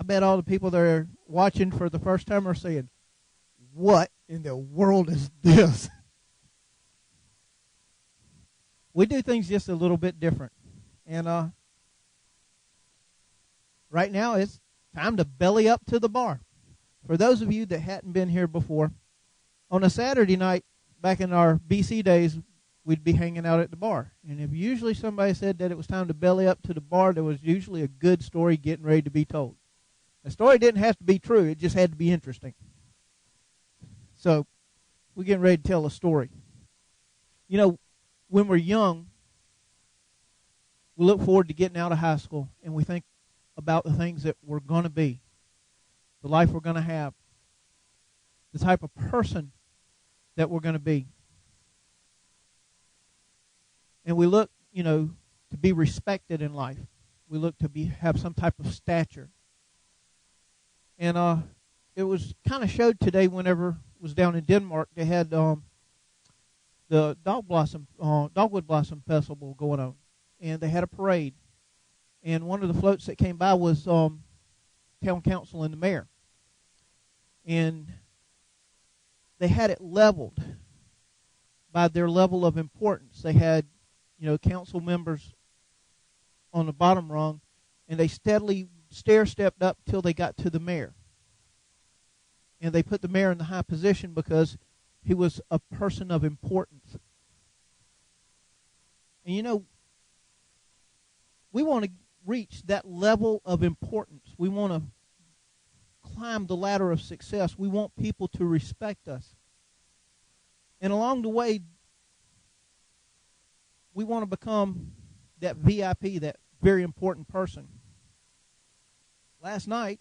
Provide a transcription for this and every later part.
I bet all the people that are watching for the first time are saying, what in the world is this? We do things just a little bit different. And right now it's time to belly up to the bar. For those of you that hadn't been here before, on a Saturday night, back in our BC days, we'd be hanging out at the bar. And if usually somebody said that it was time to belly up to the bar, there was usually a good story getting ready to be told. The story didn't have to be true. It just had to be interesting. So we're getting ready to tell a story. You know, when we're young, we look forward to getting out of high school, and we think about the things that we're going to be, the life we're going to have, the type of person that we're going to be. And we look, to be respected in life. We look to have some type of stature. And it was kind of showed today whenever I was down in Denmark. They had the Dogwood Blossom Festival going on. And they had a parade. And one of the floats that came by was town council and the mayor. And they had it leveled by their level of importance. They had, council members on the bottom rung, and they steadily stair-stepped up till they got to the mayor. And they put the mayor in the high position because he was a person of importance. And we want to reach that level of importance. We want to climb the ladder of success. We want people to respect us. And along the way, we want to become that VIP, that very important person. Last night,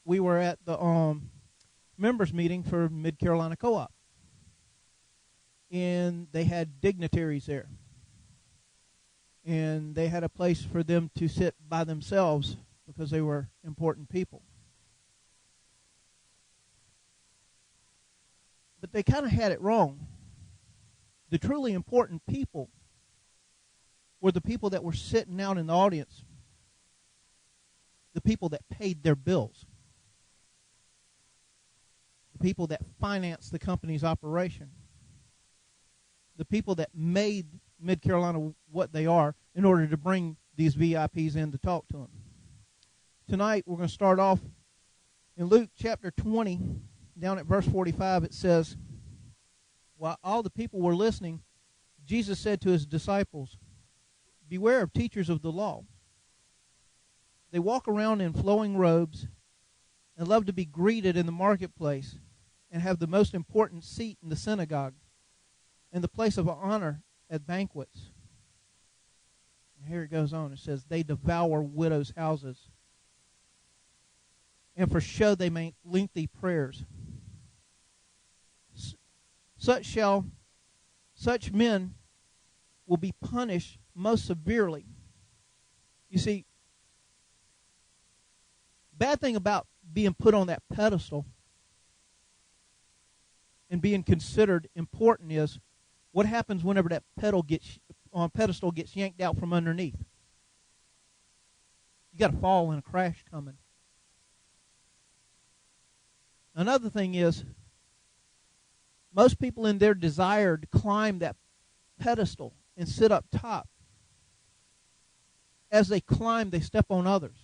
we were at the members meeting for Mid-Carolina Co-op. And they had dignitaries there. And they had a place for them to sit by themselves because they were important people. But they kind of had it wrong. The truly important people were the people that were sitting out in the audience, the people that paid their bills, the people that financed the company's operation, the people that made Mid-Carolina what they are in order to bring these VIPs in to talk to them. Tonight we're going to start off in Luke chapter 20, down at verse 45. It says, while all the people were listening, Jesus said to his disciples, beware of teachers of the law. They walk around in flowing robes and love to be greeted in the marketplace and have the most important seat in the synagogue and the place of honor at banquets. And here it goes on. It says, they devour widows' houses, and for show they make lengthy prayers. Such men will be punished most severely. You see, bad thing about being put on that pedestal and being considered important is what happens whenever that pedestal gets yanked out from underneath. You got a fall and a crash coming. Another thing is, most people in their desire to climb that pedestal and sit up top, as they climb, they step on others.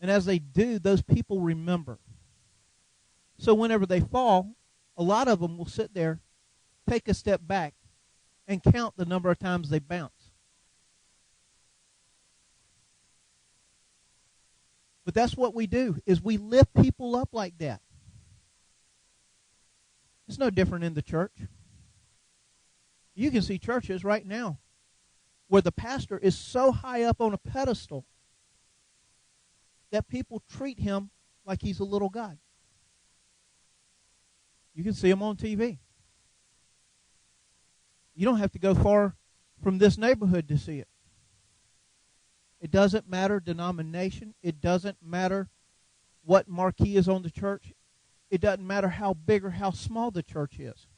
And as they do, those people remember. So whenever they fall, a lot of them will sit there, take a step back, and count the number of times they bounce. But that's what we do, is we lift people up like that. It's no different in the church. You can see churches right now where the pastor is so high up on a pedestal that people treat him like he's a little guy. You can see him on TV. You don't have to go far from this neighborhood to see it. It doesn't matter denomination. It doesn't matter what marquee is on the church. It doesn't matter how big or how small the church is.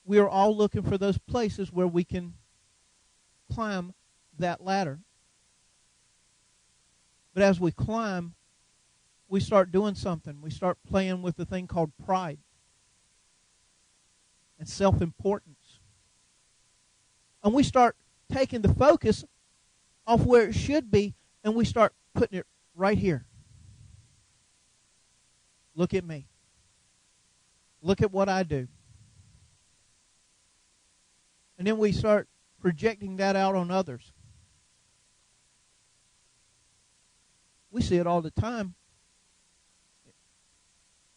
We are all looking for those places where we can climb that ladder. But as we climb, we start doing something. We start playing with the thing called pride and self-importance. And we start taking the focus off where it should be, and we start putting it right here. Look at me. Look at what I do. And then we start projecting that out on others. We see it all the time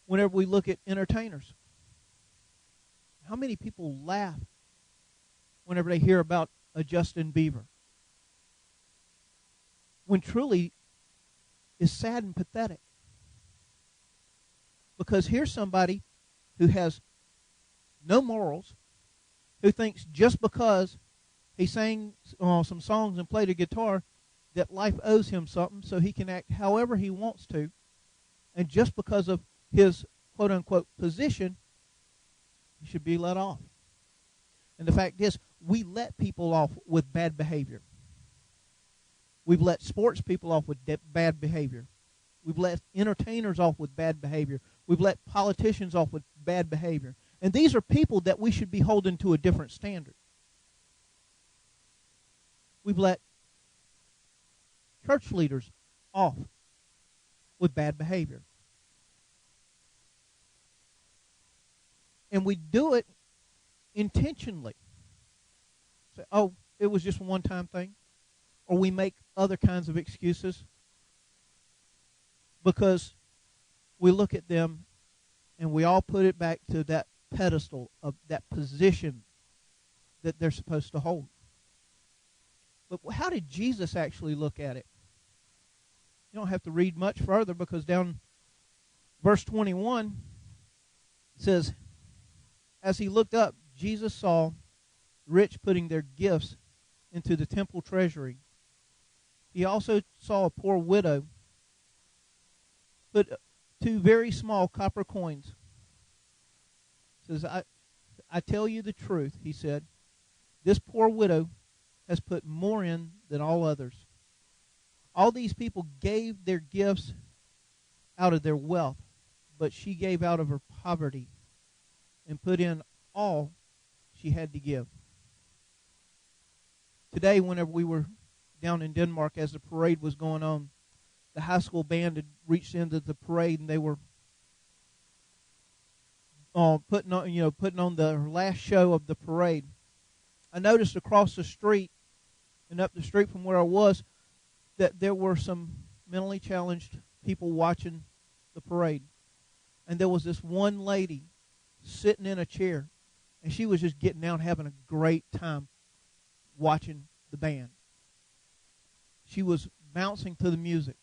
whenever we look at entertainers. How many people laugh whenever they hear about a Justin Bieber? When truly is sad and pathetic. Because here's somebody who has no morals, who thinks just because he sang some songs and played a guitar that life owes him something so he can act however he wants to. And just because of his quote-unquote position, he should be let off. And the fact is, we let people off with bad behavior. We've let sports people off with bad behavior. We've let entertainers off with bad behavior. We've let politicians off with bad behavior. And these are people that we should be holding to a different standard. We've let church leaders off with bad behavior. And we do it intentionally. Say, oh, it was just a one-time thing. Or we make other kinds of excuses because we look at them and we all put it back to that pedestal of that position that they're supposed to hold. But how did Jesus actually look at it? You don't have to read much further because down verse 21 says, as he looked up, Jesus saw the rich putting their gifts into the temple treasury. He also saw a poor widow put 2 very small copper coins. He says, I tell you the truth, he said. This poor widow has put more in than all others. All these people gave their gifts out of their wealth, but she gave out of her poverty and put in all she had to give. Today, whenever we were down in Denmark as the parade was going on, the high school band had reached into the parade and they were putting on the last show of the parade. I noticed across the street and up the street from where I was that there were some mentally challenged people watching the parade. And there was this one lady sitting in a chair, and she was just getting down having a great time watching the band. She was bouncing to the music.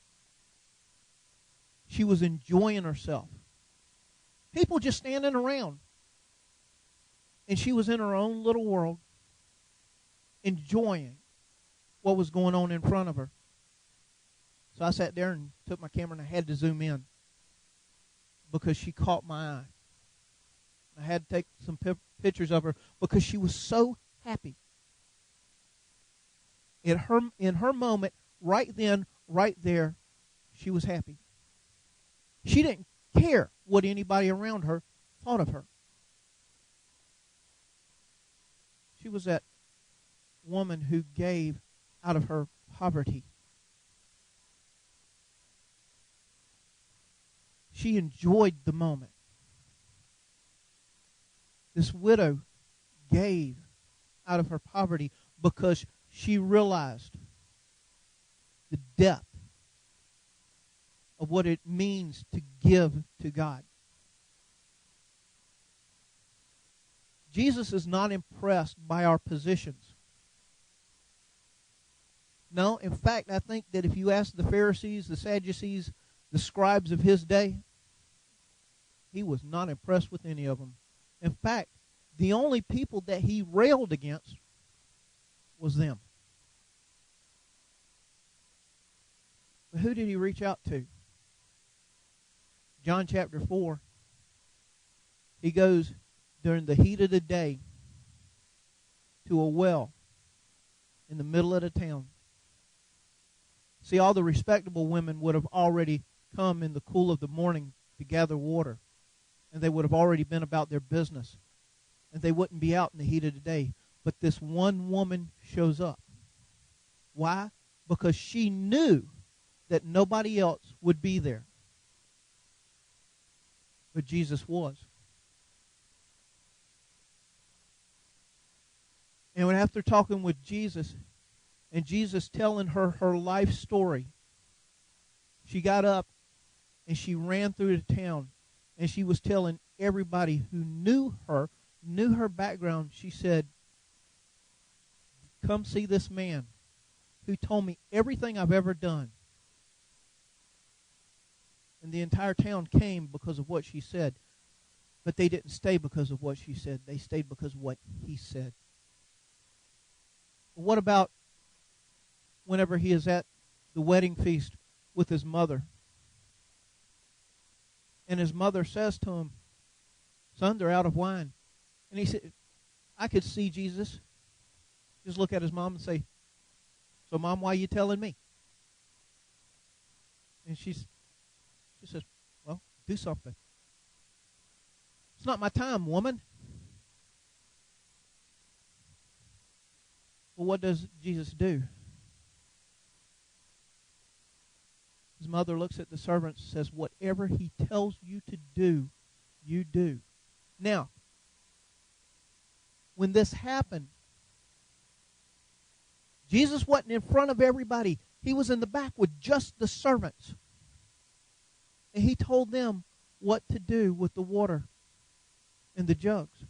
She was enjoying herself. People just standing around. And she was in her own little world, enjoying what was going on in front of her. So I sat there and took my camera, and I had to zoom in because she caught my eye. I had to take some pictures of her because she was so happy. In her moment, right then, right there, she was happy. She didn't care what anybody around her thought of her. She was that woman who gave out of her poverty. She enjoyed the moment. This widow gave out of her poverty because she realized the depth of what it means to give to God. Jesus is not impressed by our positions. No, in fact, I think that if you ask the Pharisees, the Sadducees, the scribes of his day, he was not impressed with any of them. In fact, the only people that he railed against was them. But who did he reach out to? John chapter 4. He goes during the heat of the day to a well in the middle of the town. See, all the respectable women would have already come in the cool of the morning to gather water, and they would have already been about their business, and they wouldn't be out in the heat of the day. But this one woman shows up. Why? Because she knew that nobody else would be there. But Jesus was. And after talking with Jesus, and Jesus telling her her life story, she got up and she ran through the town, and she was telling everybody who knew her background. She said, "Come see this man who told me everything I've ever done." And the entire town came because of what she said. But they didn't stay because of what she said. They stayed because of what he said. What about whenever he is at the wedding feast with his mother? And his mother says to him, "Son, they're out of wine." And he said, I could see Jesus just look at his mom and say, "So, Mom, why are you telling me?" And she says, "Well, do something." "It's not my time, woman." Well, what does Jesus do? His mother looks at the servants and says, "Whatever he tells you to do, you do." Now, when this happened, Jesus wasn't in front of everybody. He was in the back with just the servants. And he told them what to do with the water and the jugs.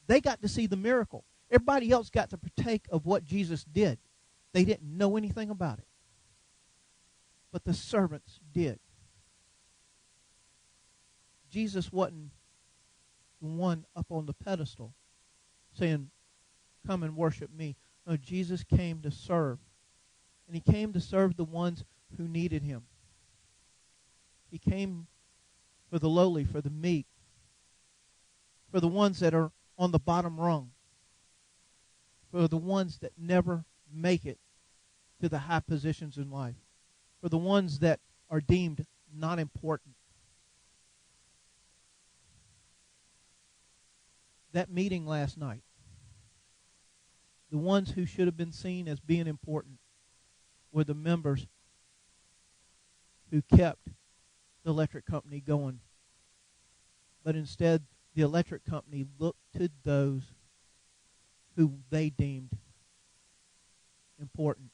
They got to see the miracle. Everybody else got to partake of what Jesus did. They didn't know anything about it. But the servants did. Jesus wasn't the one up on the pedestal saying, "Come and worship me." No, Jesus came to serve. And he came to serve the ones who needed him. He came for the lowly, for the meek, for the ones that are on the bottom rung, for the ones that never make it to the high positions in life, for the ones that are deemed not important. That meeting last night, the ones who should have been seen as being important were the members who kept the electric company going. But instead, the electric company looked to those who they deemed important.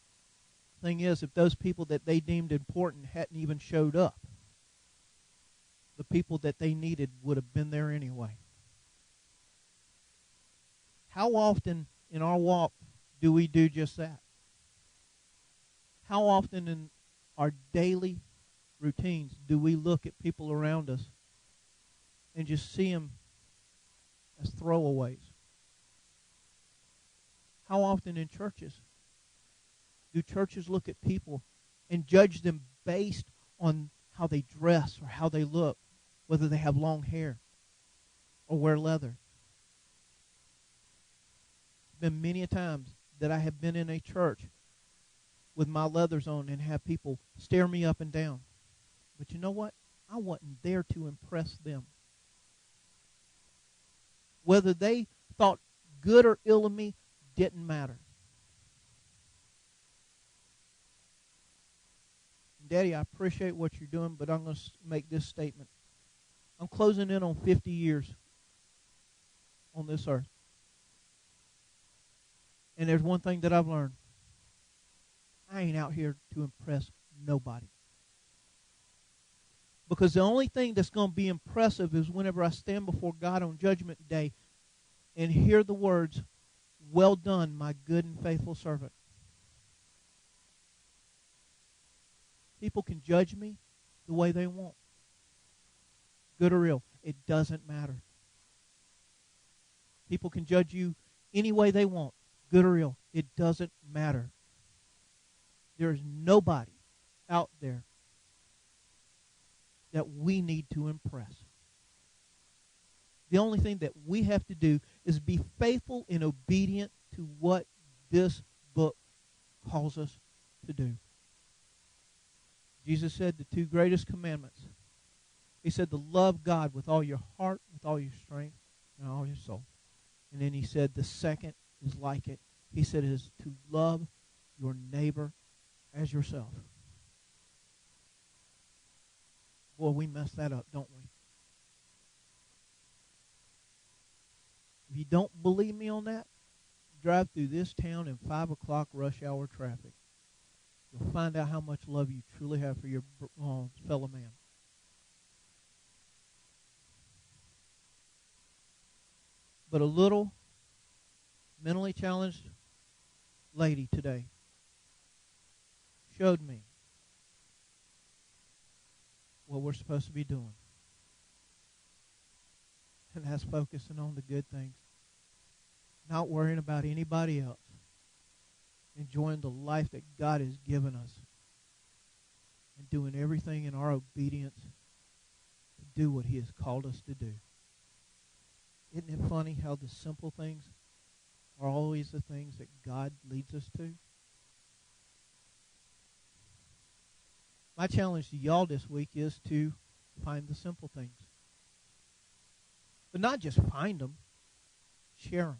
Thing is, if those people that they deemed important hadn't even showed up, the people that they needed would have been there anyway. How often in our walk do we do just that? How often in our daily routines do we look at people around us and just see them as throwaways? How often in churches do churches look at people and judge them based on how they dress or how they look, whether they have long hair or wear leather? There's been many a times that I have been in a church with my leathers on and have people stare me up and down. But you know what? I wasn't there to impress them. Whether they thought good or ill of me didn't matter. Daddy, I appreciate what you're doing, but I'm going to make this statement. I'm closing in on 50 years on this earth. And there's one thing that I've learned. I ain't out here to impress nobody. Because the only thing that's going to be impressive is whenever I stand before God on Judgment Day and hear the words, "Well done, my good and faithful servant." People can judge me the way they want. Good or ill, it doesn't matter. People can judge you any way they want. Good or ill, it doesn't matter. There is nobody out there that we need to impress. The only thing that we have to do is be faithful and obedient to what this book calls us to do. Jesus said the two greatest commandments. He said to love God with all your heart, with all your strength, and all your soul. And then he said the second is like it. He said it is to love your neighbor as yourself. Boy, we mess that up, don't we? If you don't believe me on that, drive through this town in 5 o'clock rush hour traffic. You'll find out how much love you truly have for your fellow man. But a little mentally challenged lady today showed me what we're supposed to be doing. And that's focusing on the good things. Not worrying about anybody else. Enjoying the life that God has given us. And doing everything in our obedience to do what He has called us to do. Isn't it funny how the simple things are always the things that God leads us to? My challenge to y'all this week is to find the simple things. But not just find them, share them.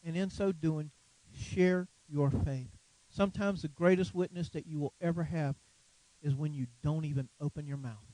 And in so doing, share your faith. Sometimes the greatest witness that you will ever have is when you don't even open your mouth.